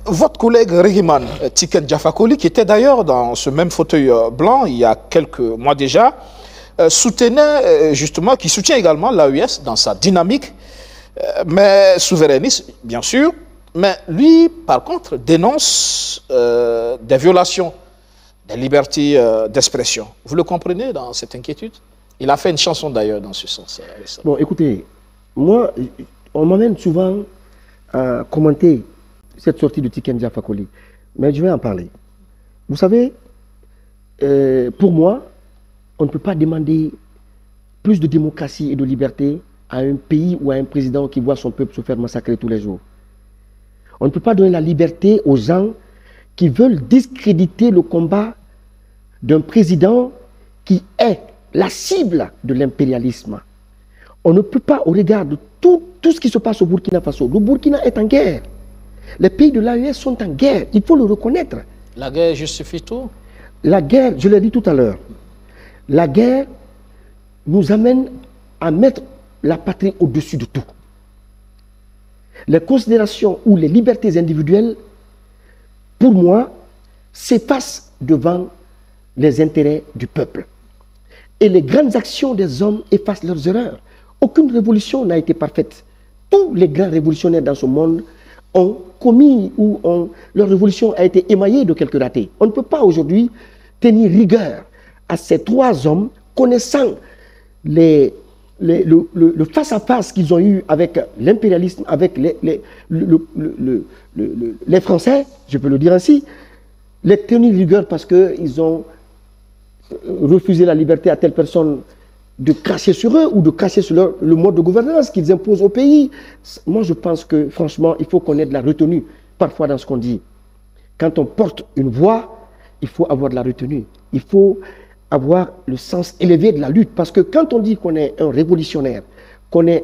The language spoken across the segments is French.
votre collègue Regiman Tiken Diafakoli, qui était d'ailleurs dans ce même fauteuil blanc il y a quelques mois déjà, soutenait justement, qui soutient également l'AES dans sa dynamique, mais souverainiste, bien sûr. Mais lui, par contre, dénonce des violations des libertés d'expression. Vous le comprenez dans cette inquiétude? Il a fait une chanson d'ailleurs dans ce sens. Bon, écoutez, moi, on m'amène souvent à commenter cette sortie de Tiken Diafakoli, mais je vais en parler. Vous savez, pour moi, on ne peut pas demander plus de démocratie et de liberté à un pays ou à un président qui voit son peuple se faire massacrer tous les jours. On ne peut pas donner la liberté aux gens qui veulent discréditer le combat d'un président qui est la cible de l'impérialisme. On ne peut pas, au regard de tout ce qui se passe au Burkina Faso, le Burkina est en guerre. Les pays de l'AES sont en guerre, il faut le reconnaître. La guerre justifie tout? La guerre, je l'ai dit tout à l'heure, la guerre nous amène à mettre la patrie au-dessus de tout. Les considérations ou les libertés individuelles, pour moi, s'effacent devant les intérêts du peuple. Et les grandes actions des hommes effacent leurs erreurs. Aucune révolution n'a été parfaite. Tous les grands révolutionnaires dans ce monde ont commis ou leur révolution a été émaillée de quelques ratés. On ne peut pas aujourd'hui tenir rigueur à ces trois hommes, connaissant le face-à-face qu'ils ont eu avec l'impérialisme, avec les Français, je peux le dire ainsi, les tenir rigueur parce qu'ils ont refusé la liberté à telle personne de cracher sur eux ou de cracher sur le mode de gouvernance qu'ils imposent au pays. Moi, je pense que, franchement, il faut qu'on ait de la retenue parfois dans ce qu'on dit. Quand on porte une voix, il faut avoir de la retenue. Il faut avoir le sens élevé de la lutte. Parce que quand on dit qu'on est un révolutionnaire, qu'on est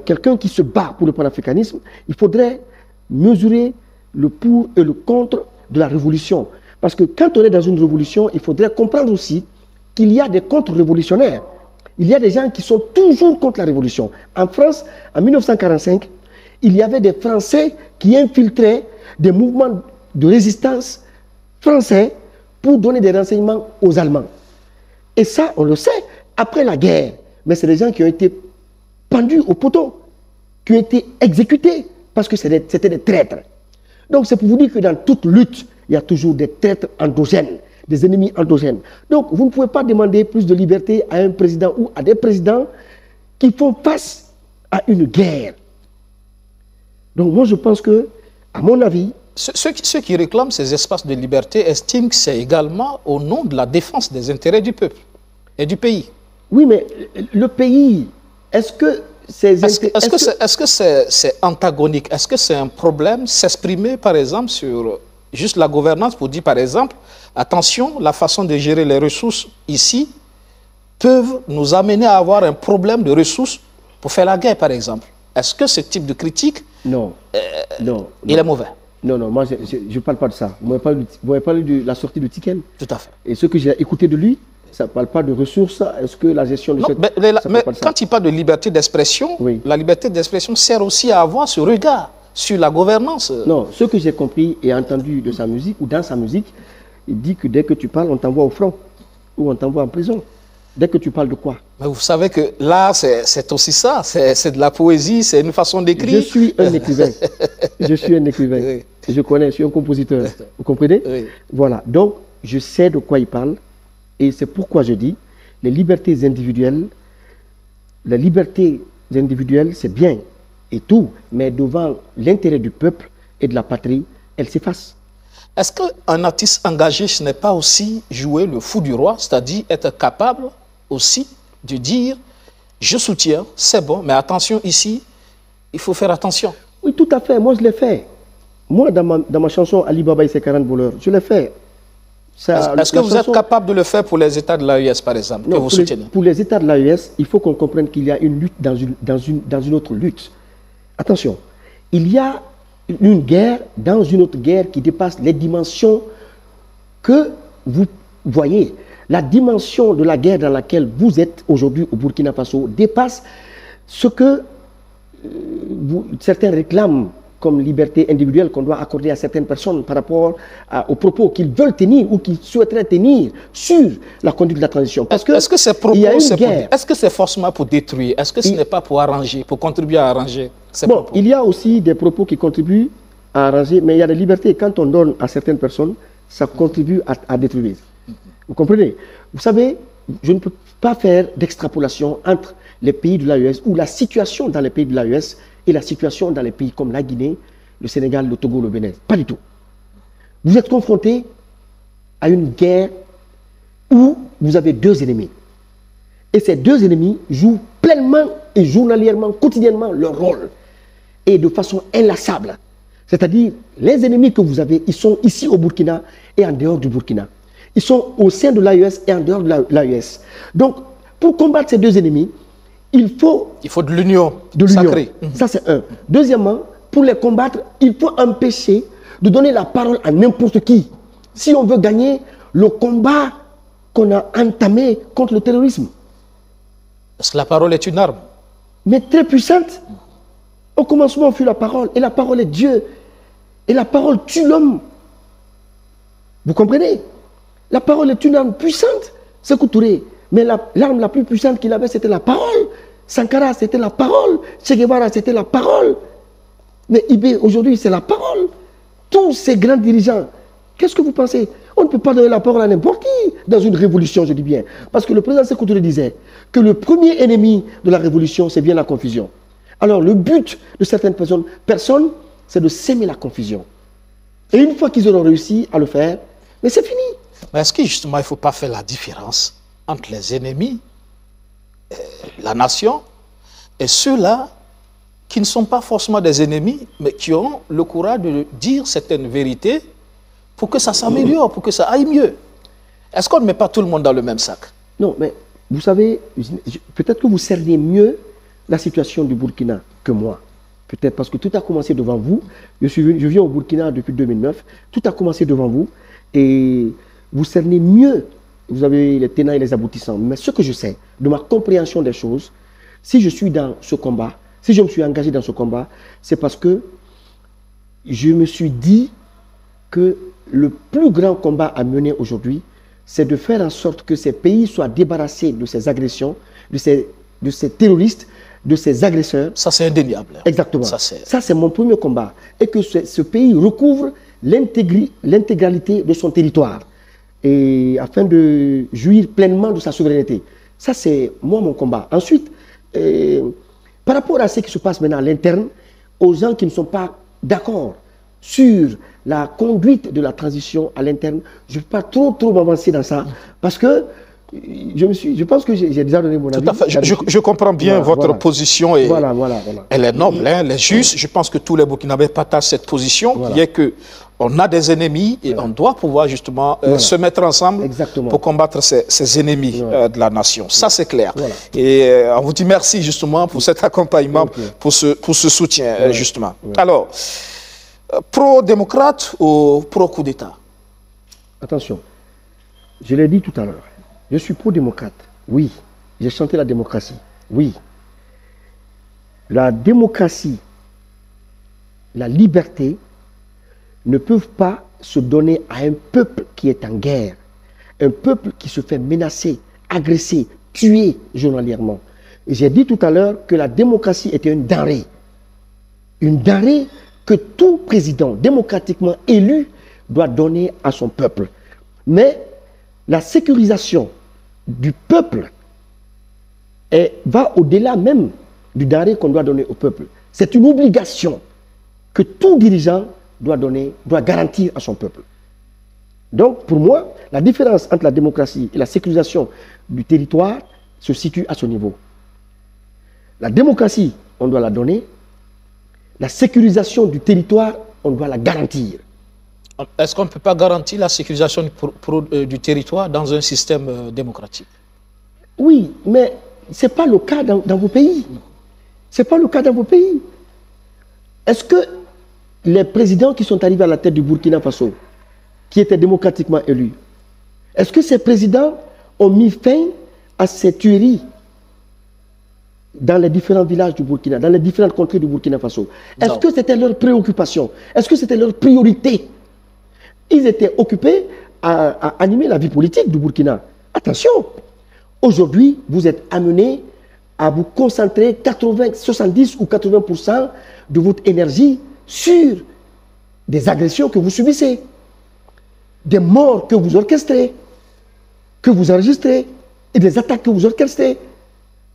quelqu'un qui se bat pour le panafricanisme, il faudrait mesurer le pour et le contre de la révolution. Parce que quand on est dans une révolution, il faudrait comprendre aussi qu'il y a des contre-révolutionnaires. Il y a des gens qui sont toujours contre la révolution. En France, en 1945, il y avait des Français qui infiltraient des mouvements de résistance français pour donner des renseignements aux Allemands. Et ça, on le sait, après la guerre. Mais c'est des gens qui ont été pendus au poteau, qui ont été exécutés, parce que c'était des traîtres. Donc c'est pour vous dire que dans toute lutte, il y a toujours des traîtres endogènes, des ennemis endogènes. Donc vous ne pouvez pas demander plus de liberté à un président ou à des présidents qui font face à une guerre. Donc moi je pense que, à mon avis... Ceux qui réclament ces espaces de liberté estiment que c'est également au nom de la défense des intérêts du peuple et du pays. Oui, mais le pays, est-ce que... Est-ce que c'est antagonique? Est-ce que c'est un problème s'exprimer, par exemple, sur juste la gouvernance pour dire, par exemple, attention, la façon de gérer les ressources ici peuvent nous amener à avoir un problème de ressources pour faire la guerre, par exemple. Est-ce que ce type de critique, non, il est mauvais? Non, moi, je ne parle pas de ça. Vous m'avez parlé de la sortie de Tiken. Tout à fait. Et ce que j'ai écouté de lui, ça ne parle pas de ressources. Est-ce que la gestion de cette... Mais quand il parle de liberté d'expression, oui, la liberté d'expression sert aussi à avoir ce regard sur la gouvernance. Non, ce que j'ai compris et entendu de sa musique, ou dans sa musique, il dit que dès que tu parles, on t'envoie au front, ou on t'envoie en prison. Dès que tu parles de quoi? Mais vous savez que l'art, c'est aussi ça, c'est de la poésie, c'est une façon d'écrire. Je suis un écrivain. Je suis un écrivain. Oui. Je connais, je suis un compositeur. Vous comprenez? Oui. Voilà. Donc, je sais de quoi il parle. Et c'est pourquoi je dis, les libertés individuelles, c'est bien et tout, mais devant l'intérêt du peuple et de la patrie, elles s'effacent. Est-ce qu'un artiste engagé, ce n'est pas aussi jouer le fou du roi, c'est-à-dire être capable aussi de dire, je soutiens, c'est bon, mais attention ici, il faut faire attention? Oui, tout à fait, moi je l'ai fait. Moi, dans ma chanson Ali Baba et ses 40 voleurs, je l'ai fait. Est-ce que vous êtes capable de le faire pour les États de l'AES, par exemple, non, que vous soutenez? Pour les États de l'AES, il faut qu'on comprenne qu'il y a une lutte dans une autre lutte. Attention, il y a une guerre dans une autre guerre qui dépasse les dimensions que vous voyez. La dimension de la guerre dans laquelle vous êtes aujourd'hui au Burkina Faso dépasse ce que certains réclament comme liberté individuelle qu'on doit accorder à certaines personnes par rapport aux propos qu'ils veulent tenir ou qu'ils souhaiteraient tenir sur la conduite de la transition. Parce que est-ce que ces propos, il y a une guerre. Est-ce que c'est forcément pour détruire? Est-ce que ce n'est pas pour arranger, pour contribuer à arranger ces propos? Il y a aussi des propos qui contribuent à arranger, mais il y a des libertés. Quand on donne à certaines personnes, ça contribue à détruire. Vous comprenez? Vous savez, je ne peux pas faire d'extrapolation entre les pays de l'AES ou la situation dans les pays de l'AES et la situation dans les pays comme la Guinée, le Sénégal, le Togo, le Bénin. Pas du tout. Vous êtes confrontés à une guerre où vous avez deux ennemis. Et ces deux ennemis jouent pleinement et journalièrement, quotidiennement leur rôle. Et de façon inlassable. C'est-à-dire, les ennemis que vous avez, ils sont ici au Burkina et en dehors du Burkina. Ils sont au sein de l'AES et en dehors de l'AES. Donc, pour combattre ces deux ennemis, il faut de l'union sacrée. Ça, c'est un. Deuxièmement, pour les combattre, il faut empêcher de donner la parole à n'importe qui. Si on veut gagner le combat qu'on a entamé contre le terrorisme. Parce que la parole est une arme. Mais très puissante. Au commencement, on fut la parole. Et la parole est Dieu. Et la parole tue l'homme. Vous comprenez? La parole est une arme puissante. C'est Touré. Mais l'arme la plus puissante qu'il avait, c'était la parole. Sankara, c'était la parole. Che Guevara, c'était la parole. Mais Ibé, aujourd'hui, c'est la parole. Tous ces grands dirigeants, qu'est-ce que vous pensez? On ne peut pas donner la parole à n'importe qui dans une révolution, je dis bien. Parce que le président Sékou Touré disait que le premier ennemi de la révolution, c'est bien la confusion. Alors, le but de certaines personnes, c'est de s'aimer la confusion. Et une fois qu'ils auront réussi à le faire, mais c'est fini. Mais est-ce que justement, il ne faut pas faire la différence entre les ennemis, la nation, et ceux-là qui ne sont pas forcément des ennemis, mais qui ont le courage de dire certaines vérités pour que ça s'améliore, pour que ça aille mieux? Est-ce qu'on ne met pas tout le monde dans le même sac? Non, mais vous savez, peut-être que vous cernez mieux la situation du Burkina que moi. Peut-être parce que tout a commencé devant vous. Je viens au Burkina depuis 2009. Tout a commencé devant vous. Et vous cernez mieux. Vous avez les tenants et les aboutissants. Mais ce que je sais, de ma compréhension des choses, si je suis dans ce combat, si je me suis engagé dans ce combat, c'est parce que je me suis dit que le plus grand combat à mener aujourd'hui, c'est de faire en sorte que ces pays soient débarrassés de ces agressions, de ces terroristes, de ces agresseurs. Ça, c'est indéniable. Exactement. Ça, c'est mon premier combat. Et que ce pays recouvre l'intégralité de son territoire. Et afin de jouir pleinement de sa souveraineté. Ça, c'est moi mon combat. Ensuite, par rapport à ce qui se passe maintenant à l'interne, aux gens qui ne sont pas d'accord sur la conduite de la transition à l'interne, je ne peux pas trop m'avancer dans ça. Parce que je pense que j'ai déjà donné mon avis. Tout à fait. Je comprends bien votre position. Et elle est noble, elle est juste. Je pense que tous les Burkinabés partagent cette position, qui est qu'on a des ennemis et on doit pouvoir justement se mettre ensemble pour combattre ces ennemis de la nation. Ça, c'est clair. Et on vous dit merci justement pour cet accompagnement, pour ce soutien, justement. Alors, pro-démocrate ou pro-coup d'État? Attention, je l'ai dit tout à l'heure. Je suis pro-démocrate, oui. J'ai chanté la démocratie, oui. La démocratie, la liberté ne peuvent pas se donner à un peuple qui est en guerre, un peuple qui se fait menacer, agresser, tuer journalièrement. Et j'ai dit tout à l'heure que la démocratie était une denrée que tout président démocratiquement élu doit donner à son peuple. Mais la sécurisation du peuple va au-delà même du denrée qu'on doit donner au peuple. C'est une obligation que tout dirigeant doit garantir à son peuple. Donc, pour moi, la différence entre la démocratie et la sécurisation du territoire se situe à ce niveau. La démocratie, on doit la donner. La sécurisation du territoire, on doit la garantir. Est-ce qu'on ne peut pas garantir la sécurisation du territoire dans un système démocratique? Oui, mais ce n'est pas le cas dans vos pays. Ce n'est pas le cas dans vos pays. Est-ce que les présidents qui sont arrivés à la tête du Burkina Faso, qui étaient démocratiquement élus, est-ce que ces présidents ont mis fin à ces tueries? dans les différents villages du Burkina, dans les différentes contrées du Burkina Faso? Est-ce que c'était leur préoccupation? Est-ce que c'était leur priorité? Ils étaient occupés à animer la vie politique du Burkina. Attention, aujourd'hui, vous êtes amenés à vous concentrer 70 ou 80% de votre énergie sur des agressions que vous subissez, des morts que vous orchestrez, que vous enregistrez, et des attaques que vous orchestrez.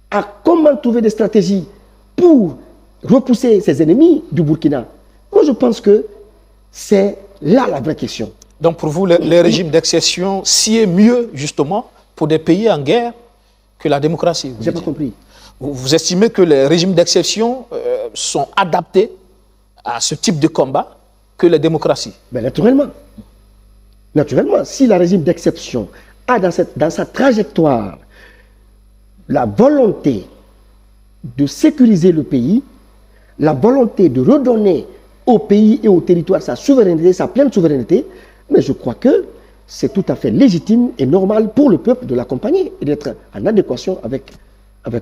À comment trouver des stratégies pour repousser ces ennemis du Burkina? Moi, je pense que c'est là la vraie question. Donc, pour vous, les régimes d'exception sied mieux, justement, pour des pays en guerre que la démocratie? Je n'ai pas compris. Vous estimez que les régimes d'exception sont adaptés à ce type de combat que les démocraties? Ben, naturellement. Naturellement, si le régime d'exception a dans sa trajectoire la volonté de sécuriser le pays, la volonté de redonner au pays et au territoire sa souveraineté, sa pleine souveraineté, mais je crois que c'est tout à fait légitime et normal pour le peuple de l'accompagner et d'être en adéquation avec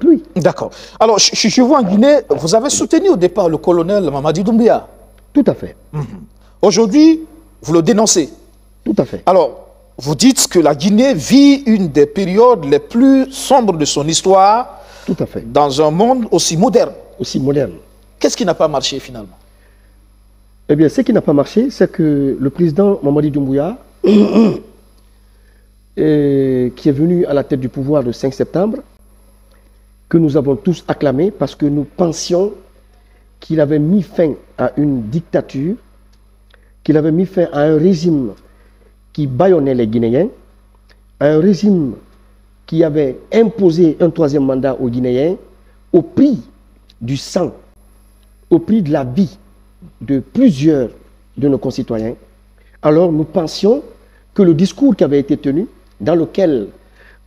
lui. D'accord. Alors, je vois en Guinée, vous avez soutenu au départ le colonel Mamadi Doumbouya. Tout à fait. Aujourd'hui, vous le dénoncez. Tout à fait. Alors, vous dites que la Guinée vit une des périodes les plus sombres de son histoire. Tout à fait. Dans un monde aussi moderne. Aussi moderne. Qu'est-ce qui n'a pas marché finalement? Eh bien, ce qui n'a pas marché, c'est que le président Mamadi Doumbouya, qui est venu à la tête du pouvoir le 5 septembre, que nous avons tous acclamé parce que nous pensions qu'il avait mis fin à une dictature, qu'il avait mis fin à un régime qui bâillonnait les Guinéens, à un régime qui avait imposé un troisième mandat aux Guinéens au prix du sang, au prix de la vie de plusieurs de nos concitoyens. Alors nous pensions que le discours qui avait été tenu, dans lequel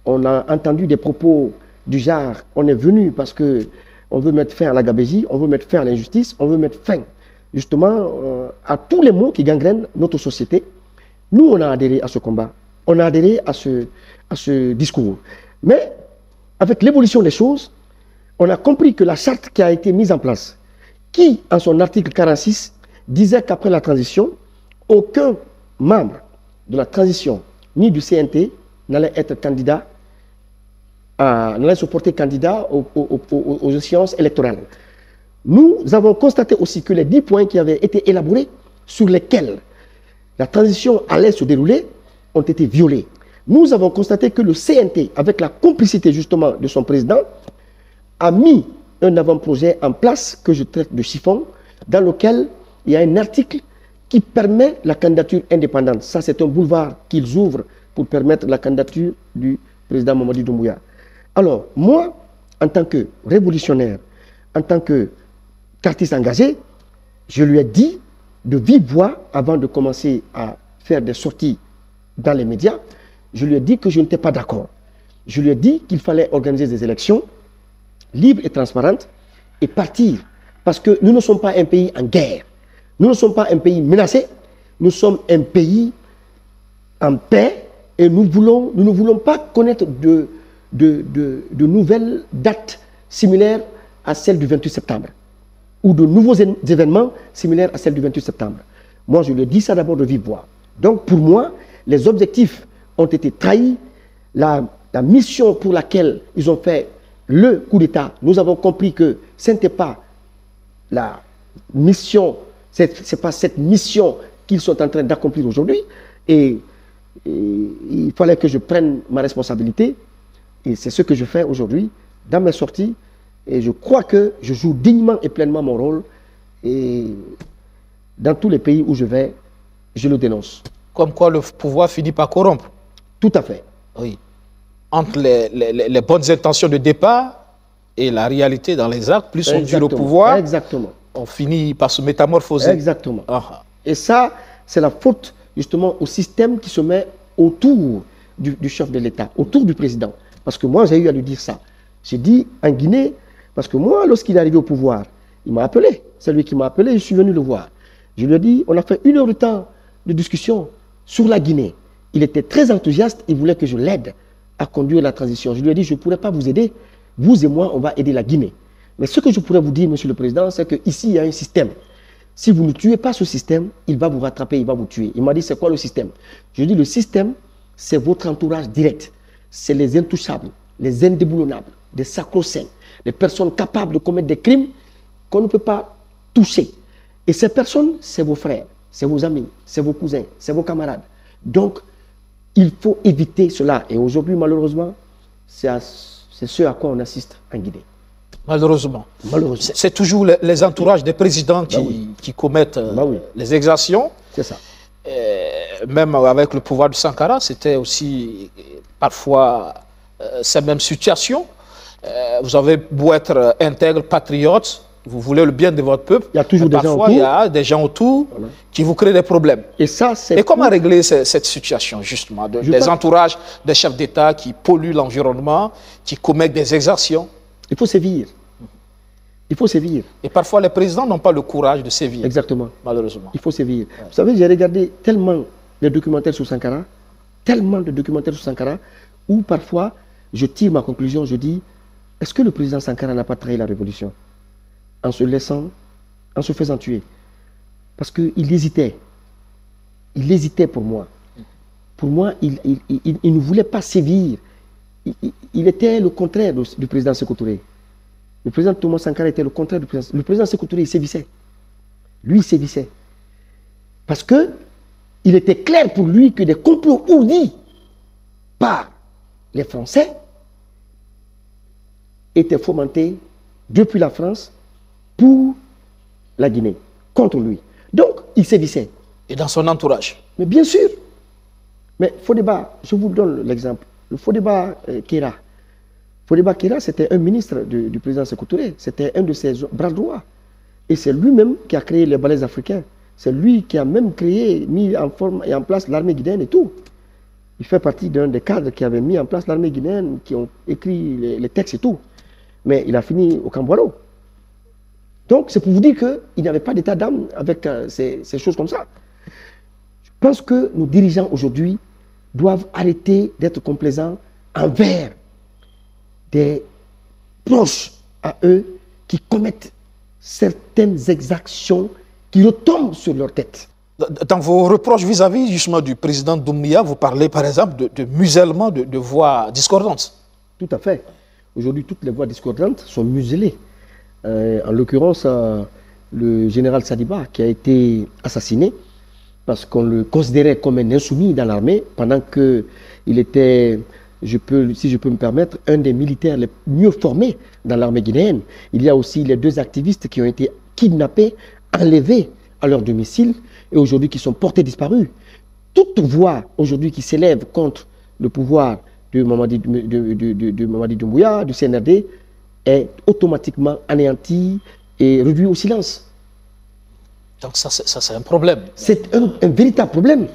on a entendu des propos du genre « on est venu parce qu'on veut mettre fin à la gabégie, on veut mettre fin à l'injustice, on veut mettre fin justement à tous les maux qui gangrènent notre société », nous on a adhéré à ce combat, on a adhéré à ce discours. Mais avec l'évolution des choses, on a compris que la charte qui a été mise en place, qui en son article 46 disait qu'après la transition, aucun membre de la transition ni du CNT n'allait être candidat, n'allait se porter candidat aux échéances électorales. Nous avons constaté aussi que les 10 points qui avaient été élaborés, sur lesquels la transition allait se dérouler, ont été violés. Nous avons constaté que le CNT, avec la complicité justement de son président, a mis un avant-projet en place que je traite de chiffon, dans lequel il y a un article qui permet la candidature indépendante. Ça, c'est un boulevard qu'ils ouvrent pour permettre la candidature du président Mamadi Doumbouya. Alors, moi, en tant que révolutionnaire, en tant qu'artiste engagé, je lui ai dit de vive voix, avant de commencer à faire des sorties dans les médias, je lui ai dit que je n'étais pas d'accord. Je lui ai dit qu'il fallait organiser des élections libres et transparentes et partir. Parce que nous ne sommes pas un pays en guerre. Nous ne sommes pas un pays menacé. Nous sommes un pays en paix et nous ne voulons pas connaître de nouvelles dates similaires à celles du 28 septembre ou de nouveaux événements similaires à celles du 28 septembre. Moi, je le dis ça d'abord de vive voix. Donc, pour moi, les objectifs ont été trahis. La mission pour laquelle ils ont fait le coup d'État, nous avons compris que ce n'était pas la mission, c'est pas cette mission qu'ils sont en train d'accomplir aujourd'hui. Et il fallait que je prenne ma responsabilité. Et c'est ce que je fais aujourd'hui dans mes sorties. Et je crois que je joue dignement et pleinement mon rôle. Et dans tous les pays où je vais, je le dénonce. Comme quoi le pouvoir finit par corrompre. Tout à fait. Oui. Entre les bonnes intentions de départ et la réalité dans les actes, plus on dure au pouvoir, exactement, on finit par se métamorphoser. Exactement. Et ça, c'est la faute justement au système qui se met autour du chef de l'État, autour du président. Parce que moi, j'ai eu à lui dire ça. J'ai dit en Guinée, parce que moi, lorsqu'il est arrivé au pouvoir, il m'a appelé. C'est lui qui m'a appelé, je suis venu le voir. Je lui ai dit, on a fait 1 heure de temps de discussion sur la Guinée. Il était très enthousiaste, il voulait que je l'aide à conduire la transition. Je lui ai dit, je ne pourrais pas vous aider Vous et moi, on va aider la Guinée. Mais ce que je pourrais vous dire, Monsieur le Président, c'est qu'ici, il y a un système. Si vous ne tuez pas ce système, il va vous rattraper, il va vous tuer. Il m'a dit, c'est quoi le système? Je dis, le système, c'est votre entourage direct. C'est les intouchables, les indéboulonnables, des sacro-saints, les personnes capables de commettre des crimes qu'on ne peut pas toucher. Et ces personnes, c'est vos frères, c'est vos amis, c'est vos cousins, c'est vos camarades. Donc, il faut éviter cela. Et aujourd'hui, malheureusement, c'est ce à quoi on assiste en Guinée. Malheureusement. Malheureusement. C'est toujours les entourages des présidents qui commettent les exactions. C'est ça. Même avec le pouvoir de Sankara, c'était aussi parfois cette même situation. Vous avez beau être intègre, patriote, vous voulez le bien de votre peuple. Il y a toujours des gens autour. Parfois, il y a des gens autour qui vous créent des problèmes. Et comment régler cette situation, justement, des entourages, des chefs d'État qui polluent l'environnement, qui commettent des exactions? Il faut sévir. Il faut sévir. Et parfois, les présidents n'ont pas le courage de sévir. Exactement. Malheureusement. Il faut sévir. Ouais. Vous savez, j'ai regardé tellement de documentaires sur Sankara, où parfois, je tire ma conclusion, je dis, est-ce que le président Sankara n'a pas trahi la révolution en se faisant tuer? Parce qu'il hésitait. Il hésitait pour moi. Pour moi, il ne voulait pas sévir. Il était le contraire du président Sékou Touré. Le président Thomas Sankara était le contraire du président. Le président Sékou Touré, il sévissait. Lui, il sévissait. Parce que il était clair pour lui que des complots ourdis par les Français étaient fomentés depuis la France pour la Guinée, contre lui. Donc, il sévissait. Et dans son entourage? Mais bien sûr. Mais Fodéba, je vous donne l'exemple. Le Fodéba Kéra. Fodéba Kéra, c'était un ministre du président Sékou Touré. C'était un de ses bras droits. Et c'est lui-même qui a créé les balais africains. C'est lui qui a même créé, mis en forme et en place l'armée guinéenne et tout. Il fait partie d'un des cadres qui avait mis en place l'armée guinéenne, qui ont écrit les textes et tout. Mais il a fini au Cambouaro. Donc, c'est pour vous dire qu'il n'y avait pas d'état d'âme avec ces choses comme ça. Je pense que nos dirigeants aujourd'hui doivent arrêter d'être complaisants envers des proches à eux qui commettent certaines exactions qui retombent sur leur tête. Dans vos reproches vis-à-vis justement du président Doumbouya, vous parlez par exemple de musellement de voix discordantes. Tout à fait. Aujourd'hui, toutes les voix discordantes sont muselées. En l'occurrence, le général Sadiba qui a été assassiné parce qu'on le considérait comme un insoumis dans l'armée pendant qu'il était, si je peux me permettre, un des militaires les mieux formés dans l'armée guinéenne. Il y a aussi les 2 activistes qui ont été kidnappés, enlevés à leur domicile et aujourd'hui qui sont portés disparus. Toute voix aujourd'hui qui s'élève contre le pouvoir de Mamadi Doumbouya, du CNRD, est automatiquement anéantie et réduite au silence. Donc ça c'est un problème. C'est un véritable problème.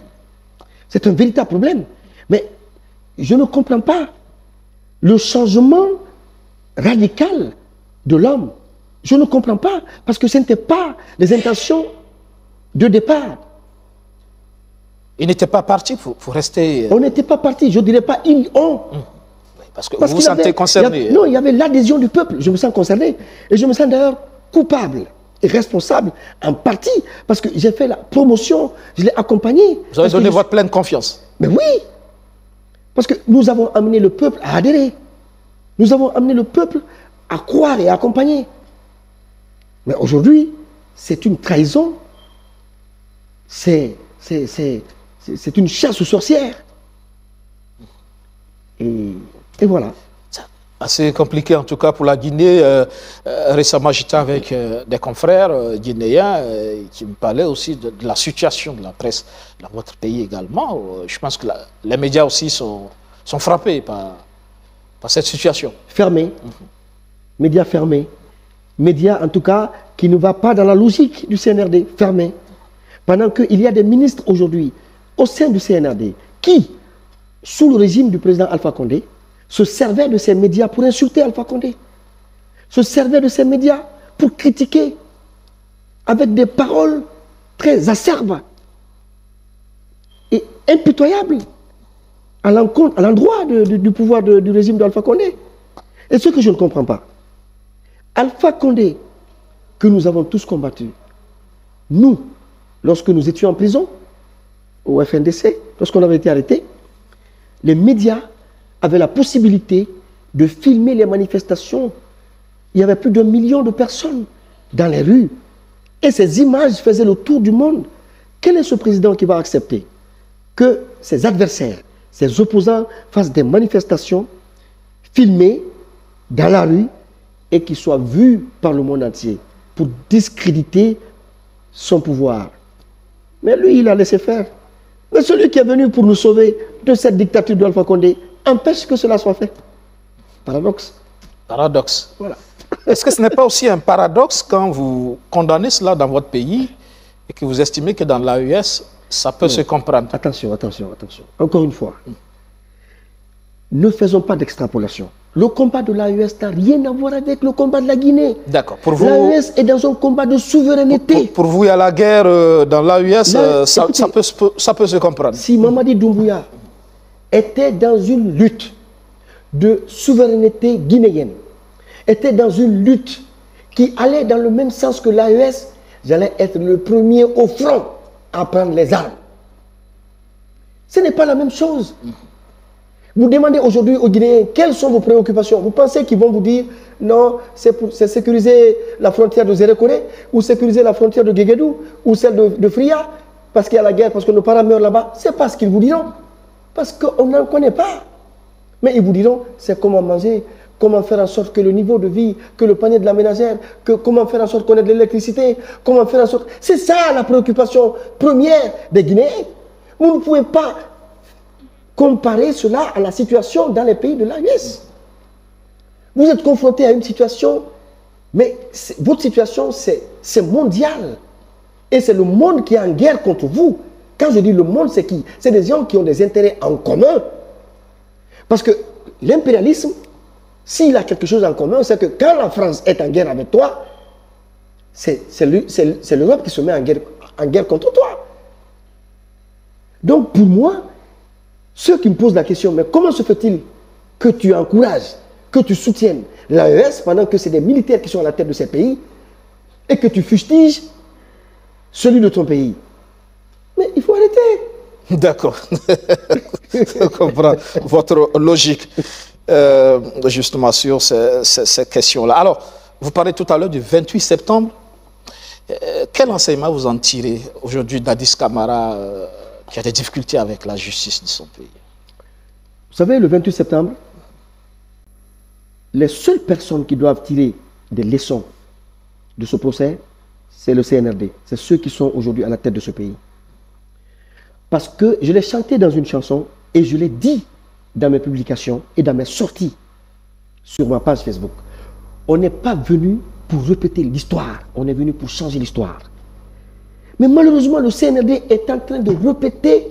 C'est un véritable problème. Mais je ne comprends pas le changement radical de l'homme. Je ne comprends pas parce que ce n'était pas les intentions de départ. Il n'était pas parti pour rester... On n'était pas parti, je ne dirais pas ils ont. Parce que vous vous sentez concerné. Non, il y avait l'adhésion du peuple. Je me sens concerné. Et je me sens d'ailleurs coupable et responsable en partie parce que j'ai fait la promotion, je l'ai accompagné. Vous avez donné votre pleine confiance. Mais oui. Parce que nous avons amené le peuple à adhérer. Nous avons amené le peuple à croire et à accompagner. Mais aujourd'hui, c'est une trahison. C'est une chasse aux sorcières. Et voilà. Assez compliqué en tout cas pour la Guinée. Récemment, j'étais avec des confrères guinéens qui me parlaient aussi de la situation de la presse dans votre pays également. Je pense que les médias aussi sont frappés par cette situation. Fermés. Médias fermés. Médias en tout cas qui ne va pas dans la logique du CNRD. Fermés. Pendant qu'il y a des ministres aujourd'hui au sein du CNRD qui, sous le régime du président Alpha Condé, se servaient de ces médias pour insulter Alpha Condé, se servaient de ces médias pour critiquer avec des paroles très acerbes et impitoyables à l'endroit du pouvoir du régime d'Alpha Condé. Et ce que je ne comprends pas, Alpha Condé, que nous avons tous combattu, nous, lorsque nous étions en prison, au FNDC, lorsqu'on avait été arrêtés, les médias avaient la possibilité de filmer les manifestations. Il y avait plus d'1 million de personnes dans les rues. Et ces images faisaient le tour du monde. Quel est ce président qui va accepter que ses adversaires, ses opposants fassent des manifestations filmées dans la rue et qui soient vues par le monde entier pour discréditer son pouvoir? Mais lui, il a laissé faire. Mais celui qui est venu pour nous sauver de cette dictature d'Alpha Condé empêche que cela soit fait. Paradoxe. Paradoxe. Voilà. Est-ce que ce n'est pas aussi un paradoxe quand vous condamnez cela dans votre pays et que vous estimez que dans l'AES, ça peut se comprendre? Attention, attention, attention. Encore une fois, ne faisons pas d'extrapolation. Le combat de l'AES n'a rien à voir avec le combat de la Guinée. D'accord. Pour vous, l'AES est dans un combat de souveraineté. Pour vous, il y a la guerre dans l'AES, ça peut se comprendre. Si Mamadi Doumbouya était dans une lutte de souveraineté guinéenne, était dans une lutte qui allait dans le même sens que l'AES, j'allais être le premier au front à prendre les armes. Ce n'est pas la même chose. Vous demandez aujourd'hui aux Guinéens quelles sont vos préoccupations. Vous pensez qu'ils vont vous dire non, c'est sécuriser la frontière de Zérekoré ou sécuriser la frontière de Guéguédou ou celle de Fria parce qu'il y a la guerre, parce que nos parents meurent là-bas. C'est pas ce qu'ils vous diront. Parce qu'on n'en connaît pas. Mais ils vous diront c'est comment manger, comment faire en sorte que le niveau de vie, que le panier de la ménagère, comment faire en sorte qu'on ait de l'électricité, comment faire en sorte... C'est ça la préoccupation première des Guinéens. Vous ne pouvez pas comparer cela à la situation dans les pays de l'AES. Vous êtes confronté à une situation, mais votre situation, c'est mondial. Et c'est le monde qui est en guerre contre vous. Quand je dis le monde, c'est qui? C'est des gens qui ont des intérêts en commun. Parce que l'impérialisme, s'il a quelque chose en commun, c'est que quand la France est en guerre avec toi, c'est l'Europe qui se met en guerre contre toi. Donc pour moi, ceux qui me posent la question, mais comment se fait-il que tu encourages, que tu soutiennes l'AES pendant que c'est des militaires qui sont à la tête de ces pays et que tu fustiges celui de ton pays? Mais il faut arrêter. D'accord. Je comprends votre logique justement sur ces questions-là. Alors, vous parlez tout à l'heure du 28 septembre. Quel enseignement vous en tirez aujourd'hui d'Addis Camara qui a des difficultés avec la justice de son pays? Vous savez, le 28 septembre, les seules personnes qui doivent tirer des leçons de ce procès, c'est le CNRD. C'est ceux qui sont aujourd'hui à la tête de ce pays. Parce que je l'ai chanté dans une chanson et je l'ai dit dans mes publications et dans mes sorties sur ma page Facebook. On n'est pas venu pour répéter l'histoire, on est venu pour changer l'histoire. Mais malheureusement, le CNRD est en train de répéter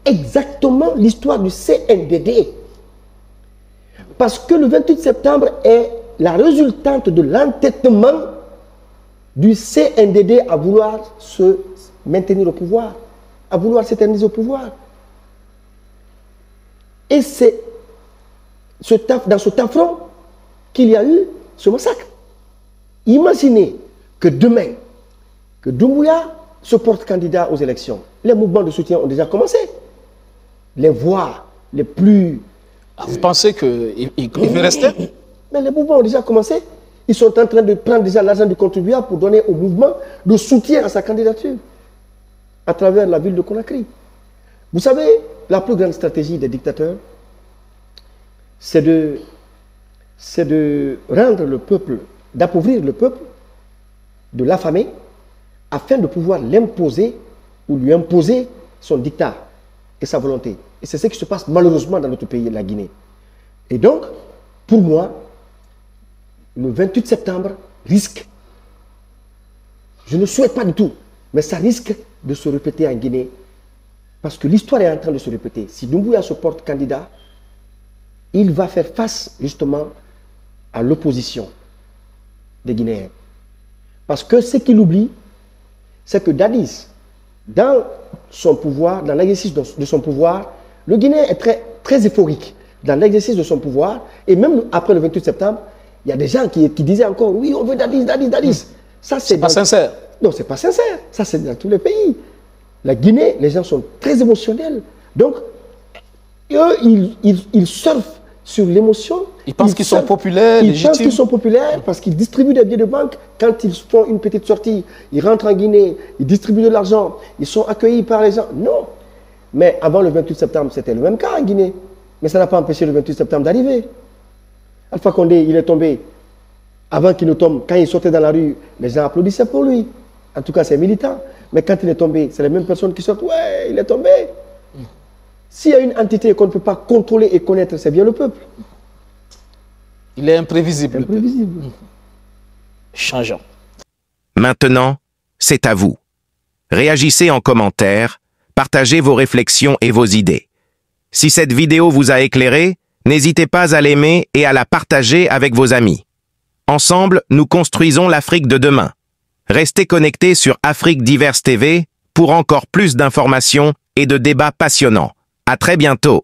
exactement l'histoire du CNDD. Parce que le 28 septembre est la résultante de l'entêtement du CNDD à vouloir se maintenir au pouvoir, à vouloir s'éterniser au pouvoir. Et c'est dans ce affront qu'il y a eu ce massacre. Imaginez que demain, que Doumbouya se porte candidat aux élections. Les mouvements de soutien ont déjà commencé. Les voix les plus... Vous pensez qu'il veut rester? Mais les mouvements ont déjà commencé. Ils sont en train de prendre déjà l'argent du contribuable pour donner au mouvement de soutien à sa candidature à travers la ville de Conakry. Vous savez, la plus grande stratégie des dictateurs, c'est de rendre le peuple, d'appauvrir le peuple, de l'affamer, afin de pouvoir l'imposer ou lui imposer son dictat et sa volonté. Et c'est ce qui se passe malheureusement dans notre pays, la Guinée. Et donc, pour moi, le 28 septembre risque, je ne souhaite pas du tout, mais ça risque de se répéter en Guinée. Parce que l'histoire est en train de se répéter. Si Doumbouya se porte candidat, il va faire face justement à l'opposition des Guinéens. Parce que ce qu'il oublie, c'est que Dadis, dans son pouvoir, dans l'exercice de son pouvoir, le Guinéen est très, très euphorique. dans l'exercice de son pouvoir, et même après le 28 septembre, il y a des gens qui disaient encore, oui, on veut Dadis, Dadis, Dadis. Ça, c'est pas sincère. Non, c'est pas sincère. Ça, c'est dans tous les pays. La Guinée, les gens sont très émotionnels. Donc, eux, ils surfent sur l'émotion. Ils pensent qu'ils sont populaires, légitimes. Ils pensent qu'ils sont populaires parce qu'ils distribuent des billets de banque. Quand ils font une petite sortie, ils rentrent en Guinée, ils distribuent de l'argent, ils sont accueillis par les gens. Non. Mais avant le 28 septembre, c'était le même cas en Guinée. Mais ça n'a pas empêché le 28 septembre d'arriver. Alpha Condé, il est tombé. Avant qu'il ne tombe, quand il sortait dans la rue, les gens applaudissaient pour lui. En tout cas, c'est militant. Mais quand il est tombé, c'est les mêmes personnes qui sortent. Ouais, il est tombé. S'il y a une entité qu'on ne peut pas contrôler et connaître, c'est bien le peuple. Il est imprévisible. Imprévisible. Changeant. Maintenant, c'est à vous. Réagissez en commentaire, partagez vos réflexions et vos idées. Si cette vidéo vous a éclairé, n'hésitez pas à l'aimer et à la partager avec vos amis. Ensemble, nous construisons l'Afrique de demain. Restez connectés sur Afrique Diverse TV pour encore plus d'informations et de débats passionnants. À très bientôt.